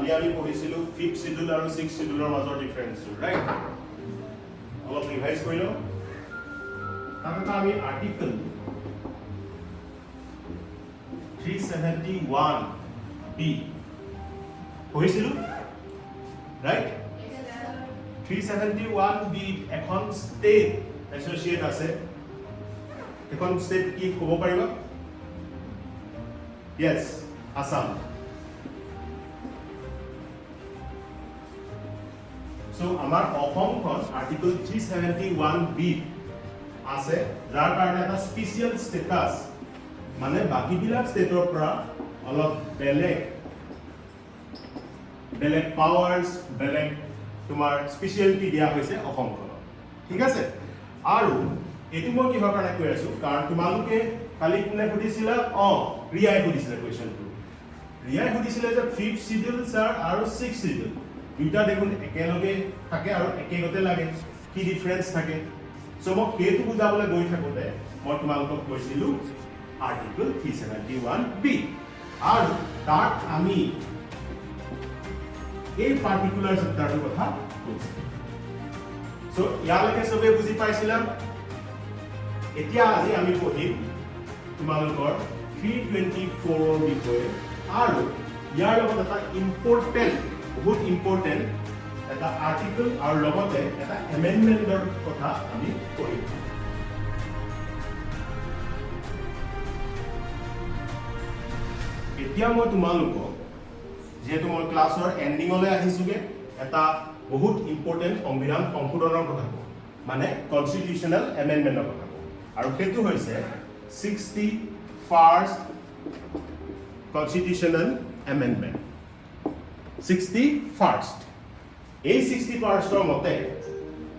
কালি আমি পঢ়িছিলো 5th schedule আৰু 6th শিডিউলৰ মাজৰ ডিফাৰেন্সটো ৰাইট অলপ ৰিভাইজ কৰি লওঁ তাতে আমি আৰ্টিকল 371 বি পঢ়িছিলো ৰাইট 371 বি এখন ষ্টেট এছ'চিয়েট আছে এখন ষ্টেট কি ক'ব পাৰিবা Yes, Assam. So, our Assam Article 371B আছে যাৰ কাৰণে এটা স্পেশাল স্ট্যাটাস মানে বাকি বিলাক স্টেটৰ পৰা অলপ বেলেগ পাৱাৰছ বেলেগ তোমাৰ স্পেশালিটি দিয়া হৈছে অসমখনত ঠিক আছে আৰু এটো মই কিহৰ কাৰণে কৈ আছো কাৰণ তোমালোকে কালি কোনে সুধিছিলা ৰিয়াই সুধিছিলে কোৱেশ্চনটো ৰিয়াই সুধিছিলে যে 5th শিডিউল স্যাৰ আৰু 6th শিডিউল দুটা দেখোন একেলগে থাকে আৰু একেগতে লাগে কি ডিফাৰেন্স থাকে সো মই হেতু বুজাবলৈ গৈ থাকোতে মই তোমালোকক কৈছিলো আৰ্টিকল 371 বি আৰু তাত আমি এই পাৰ্টিকুলাৰ চেপ্টাৰটোৰ কথা কৈছো সো ইয়ালৈকে সবে বুজি পাইছিলা এতিয়া আজি আমি পঢ়িম তোমালোকৰ 324 বিষয়ে আৰু ইয়াৰ লগত এটা ইম্পৰ্টেন্ট বহুত ইম্পৰ্টেন্ট এটা আৰ্টিকল আৰু লগতে এটা এমেন্ডমেন্টৰ কথা আমি পঢ়িম এতিয়া মই তোমালোকক যেহেতু মই ক্লাছৰ এন্ডিংলৈ আহিছোগে এটা বহুত ইম্পৰ্টেন্ট সংবিধান সংশোধনৰ কথা কওঁ মানে কনস্টিটিউশনাল এমেন্ডমেন্টৰ কথা কওঁ আৰু সেইটো হৈছে 61st Constitutional Amendment 61st এই 61st মতে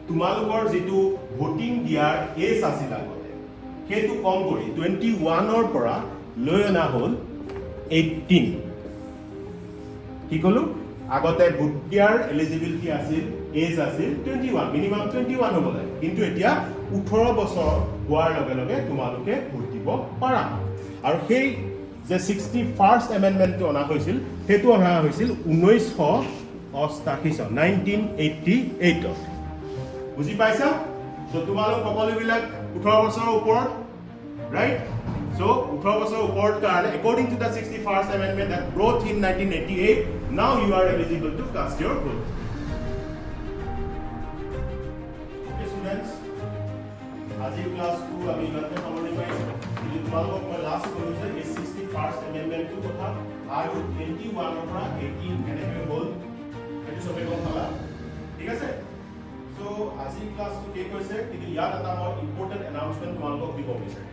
তোমালোকৰ যেটো ভোটিং দিয়াৰ এজ আছিল আগতে সেইটো কম কৰি 21 পৰা লৈ অনা হ'ল 18 কি কলো আগতে ভোট দিয়াৰ এলিজিবিলিটি আছিল এজ আছিল 21 মিনিমাম 21 হ'ব লাগে কিন্তু এতিয়া 18 বছৰ হোৱাৰ লগে লগে তোমালোকে ভোট দিব পাৰা আৰু সেই যে 61st এমেন্ডমেন্টটো অনা হৈছিল হেতু অনা হৈছিল 1988 1988 বুজি পাইছা সো তোমালোক সকলোবিলাক 18 বছৰৰ ওপৰত ৰাইট সো 18 বছৰৰ ওপৰত কাৰণে according to the 61st amendment that brought in 1988 now you are eligible to cast your vote okay students আজি ক্লাসটো আমি ইমানতে সামৰণি মাৰিছো যদি তোমালোকক মই লাষ্ট কৈছো এই 61st এমেন্ডমেন্টটো কথা আৰু 21 পৰা 18 কেনেকৈ হ'ল সেইটো সবে গম পালা ঠিক আছে সো আজি ক্লাসটো কে কৈছে কিন্তু ইয়াত এটা মই ইম্পৰ্টেন্ট এনাউন্সমেন্ট তোমালোকক দিব বিচাৰিম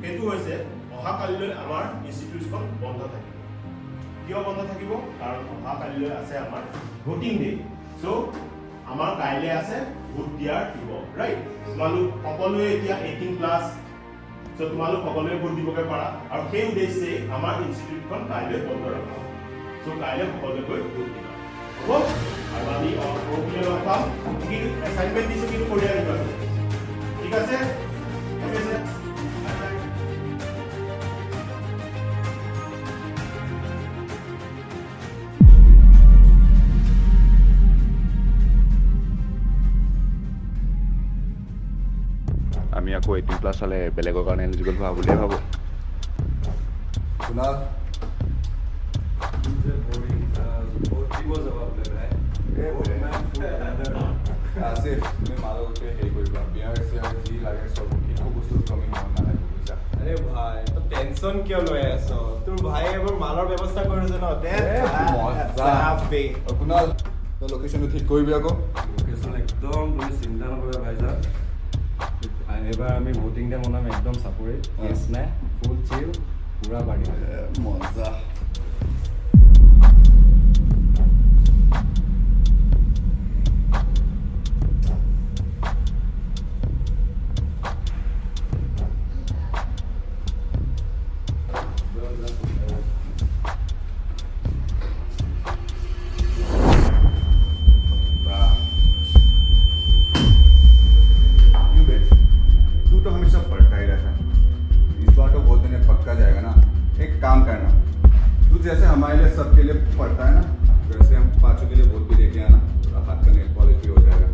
সেইটো হৈছে অহা কালিলৈ আমাৰ ইনষ্টিটিউটখন বন্ধ থাকিব কিয় বন্ধ থাকিব কাৰণ অহা কালিলৈ আছে আমাৰ ভোটিং ডে সো আমাৰ কাইলে আছে ভোট দিয়াৰ দিব ৰাইট তোমালোক সকলোৱে এতিয়া 18 প্লাস সো তোমালোক সকলোৱে ভোট দিবকে পাৰা আৰু সেই উদ্দেশ্যে আমাৰ ইনষ্টিটিউটখন কাইলৈ বন্ধ ৰখা সো কাইলৈ সকলোৱে ভোট দিবা হ'ব আৰু আমি পৰহিলৈ লগ পাম কি এছাইনমেন্ট দিছো কিন্তু কৰি আনিবা ঠিক আছে ঠিক আছে আমি আকৌ 18 প্লাস হলে বেলেগৰ কাৰণে এলিজিবল হোৱা বুলিয়ে ভাবো Kunal, Asif, मैं मारो के हे कोई बात बिहार से जी लागे सब किनको बस्तु कमी होना है बुझा अरे भाई तो टेंशन क्यों লৈ আছো তোৰ ভাই এবাৰ মালৰ ব্যৱস্থা কৰিছে ন দে মজা আপে Kunal, তো লোকেশনটো ঠিক কৰিবি আকৌ লোকেশন একদম তুমি চিন্তা নকৰিবা ভাইজান এবাৰ আমি ভোটিং ডে মনাম একদম চাপৰি কেছ নাই ফুল চিল পুৰা বাড়ি মজা पाँचों के लिए वोट भी देके आना, हाथ का नेल पॉलिश भी हो जाएगा।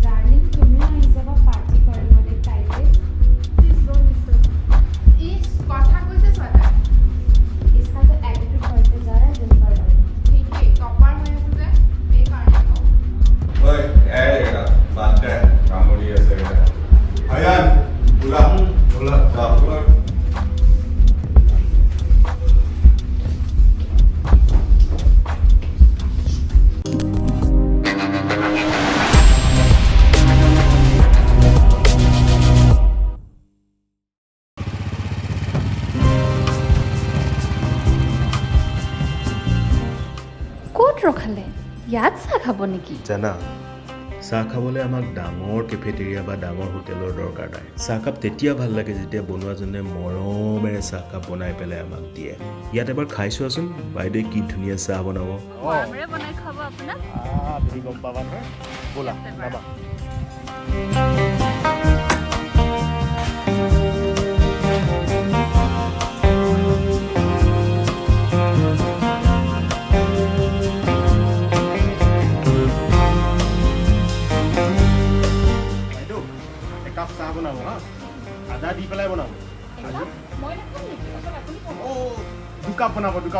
Darling, তুমি আহি যাবা পাৰ্টি কৰিবলৈ কাইলে। Please don't disturb. ইস, কথা কৈছে সদায়। इसका तो एटीट्यूड बढ़ते जा रहा है दिन पर दिन। ঠিকেই, টপাৰ হৈ আছে যে, সেইকাৰণে আকৌ। ओए एगा बात है कामोडी ऐसे है आयान बुला जा बुला ক'ত ৰখালে? ইয়াত চাহ খাব নেকি? জানা চাহ খাবলৈ আমাক ডাঙৰ কেফেটেৰিয়া বা ডাঙৰ হোটেলৰ দৰকাৰ নাই। চাহকাপ তেতিয়া ভাল লাগে যেতিয়া বনোৱাজনে মৰমেৰে চাহকাপ বনাই পেলাই আমাক দিয়ে। ইয়াত এবাৰ খাই চোৱাচোন বাইদেৱে কি ধুনীয়া চাহ বনাব। মৰমেৰে বনাই খাব আপোনাক। তুমি গম পাবা নহয়, ব'লা যাবা। একাপ চাহ বনাব হা, আদা দি পেলাই বনাব। মই নাখাম নেকি? অকল আপুনি খাব। দুকাপ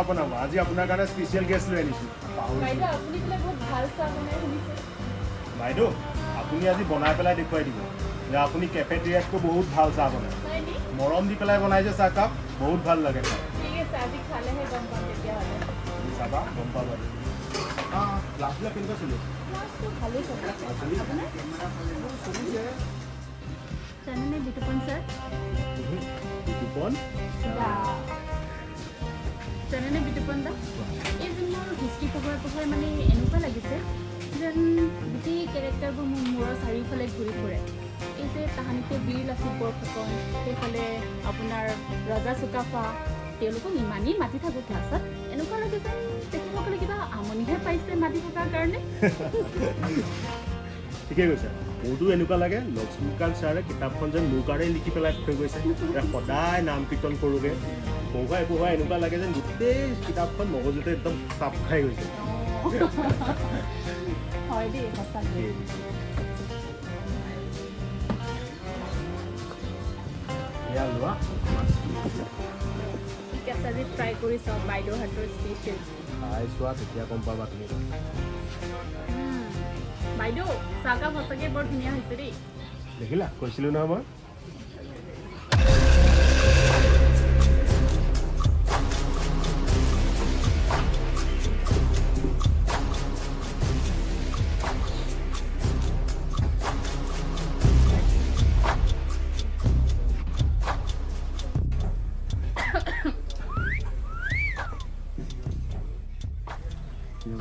বনাব। আজি আপোনাৰ কাৰণে স্পেচিয়েল গেষ্ট লৈ আনিছোঁ। বাইদেউ আপুনি বোলে বহুত ভাল চাহ বনাই শুনিছে। বাইদেউ আপুনি আজি বনাই পেলাই দেখুৱাই দিব যে আপুনি কেফেটেৰিয়াতকৈ বহুত ভাল চাহ বনায়। নাই নি? মৰম দি পেলাই বনাই যে চাহকাপ বহুত ভাল লাগে খাই। ঠিক আছে, আজি খালেহে গম পাম তেতিয়াহ'লে। চাবা গম পাবা। ক্লাছবিলাক কেনেকুৱা চলি আছে? ক্লাছটো ভালেই চলি আছে। আপোনাৰ? জানেনে বিতুপন ছাৰ? বিতুপন জানেনে বিতুপন দা? এই যে মোৰ হিষ্ট্ৰী পঢ়াই মানে এনেকুৱা লাগিছে যেন গোটেই কেৰেক্টাৰবোৰ মোৰ মূৰৰ চাৰিওফালে ঘূৰি ফুৰে। এই যে তাহানিতে বীৰ লাচিত বৰফুকন, সেইফালে আপোনাৰ ৰজা চুকাফা, তেওঁলোকক ইমানেই মাতি থাকোঁ ক্লাছত, এনেকুৱা লাগে যেন তেখেতসকলে কিবা আমনিহে পাইছে মাতি থকাৰ কাৰণে। ঠিকে কৈছে। মোৰতো এনেকুৱা লাগে লক্ষ্মীকান্ত ছাৰে কিতাপখন যেন মোৰ কাৰণে লিখি পেলাই থৈ গৈছে। সদায় নাম কীৰ্তন কৰোঁগৈ, পঢ়ুৱাই এনেকুৱা লাগে যেন গোটেই কিতাপখন মগজুতে একদম চাপ খাই গৈছে। হয় দেই, সঁচাকৈ। এয়া লোৱা। ঠিক আছে, আজি ট্ৰাই কৰি চাওক বাইদেউ হাতৰ স্পেচিয়েল। খাই চোৱা তেতিয়া গম পাবা তুমি। বাইদেউ চাহকাপ সঁচাকৈ বৰ ধুনীয়া হৈছে দেই। দেখিলা কৈছিলোঁ নহয় মই।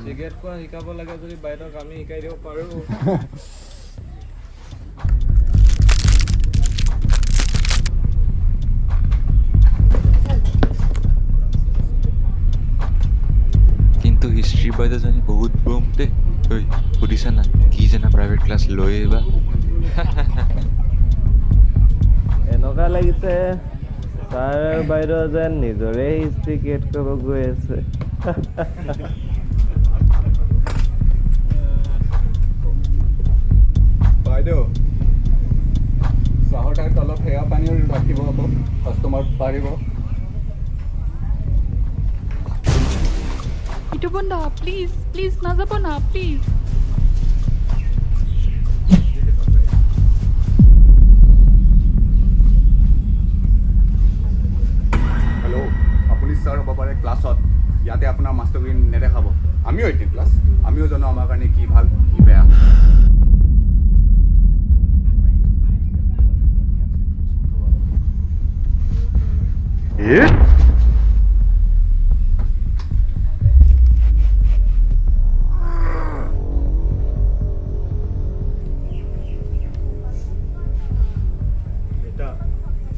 চিগাৰেট খোৱা শিকাব লাগে যদি বাইদেউক আমি শিকাই দিব পাৰোঁ। কিন্তু হিষ্ট্ৰী বাইদেউজনী বহুত বম দেই। ঐ সুধিছা না কি জানা প্ৰাইভেট ক্লাছ লৈ আহিবা। এনেকুৱা লাগিছে ছাৰ আৰু বাইদেউ যেন নিজৰে হিষ্ট্ৰী ক্ৰিয়েট কৰিব গৈ আছে। বাইদেউ চাহৰ ঠাইত অলপ সেয়া পানী ৰাখিব আকৌ, কাষ্টমাৰ পাৰিব। বিতুপন দা প্লিজ প্লিজ নাযাব না প্লিজ। হেল্ল', আপুনি ছাৰ হ'ব পাৰে ক্লাছত, ইয়াতে আপোনাৰ মাষ্টাৰগিৰি নেদেখাব। আমিও 18 প্লাছ, আমিও জানো আমাৰ কাৰণে কি ভাল কি বেয়া।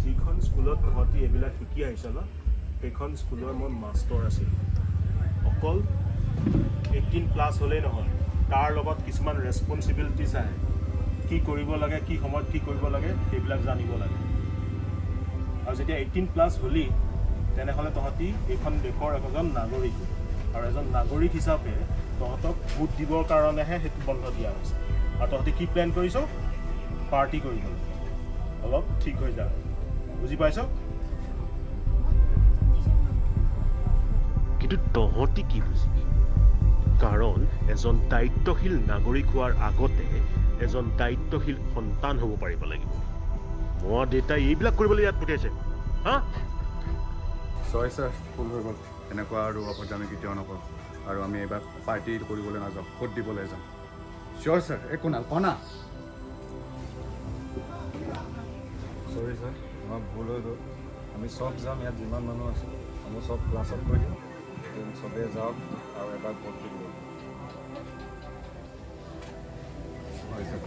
যিখন স্কুলত তহঁতি এইবিলাক শিকি আহিছ ন, সেইখন স্কুলৰ মই মাষ্টৰ আছিলোঁ। অকল 18 প্লাছ হ'লেই নহয়, তাৰ লগত কিছুমান ৰেছপনচিবিলিটিছ আহে। কি কৰিব লাগে কি সময়ত কি কৰিব লাগে সেইবিলাক জানিব লাগে আৰু যেতিয়া 18+ হ'লি তেনেহ'লে তহঁতি এইখন দেশৰ এজন নাগৰিক আৰু এজন নাগৰিক হিচাপে তহঁতক ভোট দিবৰ কাৰণেহে সেইটো বন্ধ দিয়া হৈছে আৰু তহঁতি কি প্লেন কৰিছ পাৰ্টি কৰিবলৈ অলপ ঠিক হৈ যা বুজি পাইছ কিন্তু তহঁতি কি বুজিবি কাৰণ এজন দায়িত্বশীল নাগৰিক হোৱাৰ আগতে এজন দায়িত্বশীল সন্তান হ'ব পাৰিব লাগিব মোৰ দেউতাই এইবিলাক কৰিবলৈ ইয়াত পঠিয়াইছে হা ছয় ছাৰ ভুল হৈ গ'ল এনেকুৱা আৰু অপৰাধ আমি কেতিয়াও নকৰোঁ আৰু আমি এইবাৰ পাৰ্টি কৰিবলৈ নাযাওঁ ভোট দিবলৈ যাওঁ চিয়'ৰ ছাৰ একো না কনা চৰি ছাৰ আমাৰ ভুল হৈ গ'ল আমি চব যাম ইয়াত যিমান মানুহ আছে আমি চব ক্লাছত কৈ দিম চবেই যাওক আৰু এবাৰ ভোট দিব হয় ছাৰ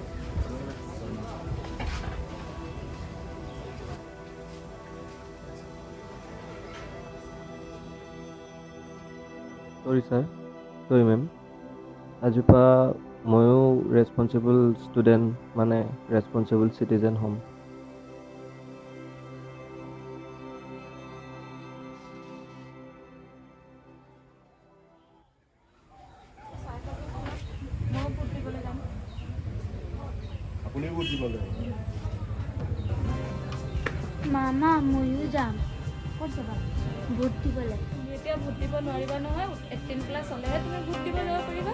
সৰি ছাৰ সৰি মেম আজিৰ পৰা ময়ো ৰেছপনচিবল ষ্টুডেণ্ট মানে ৰেছপনচিবল চিটিজেন হ'ম মই ভোট দিবলৈ যাম আপুনিও ভোট দিব লাগিব মামা ময়ো যাম ক'ত যাবা ভোট দিবলৈ তুমি এতিয়া ভোট দিব নোৱাৰিবা নহয় 18+ হ'লেহে তুমি ভোট দিব যাব পাৰিবা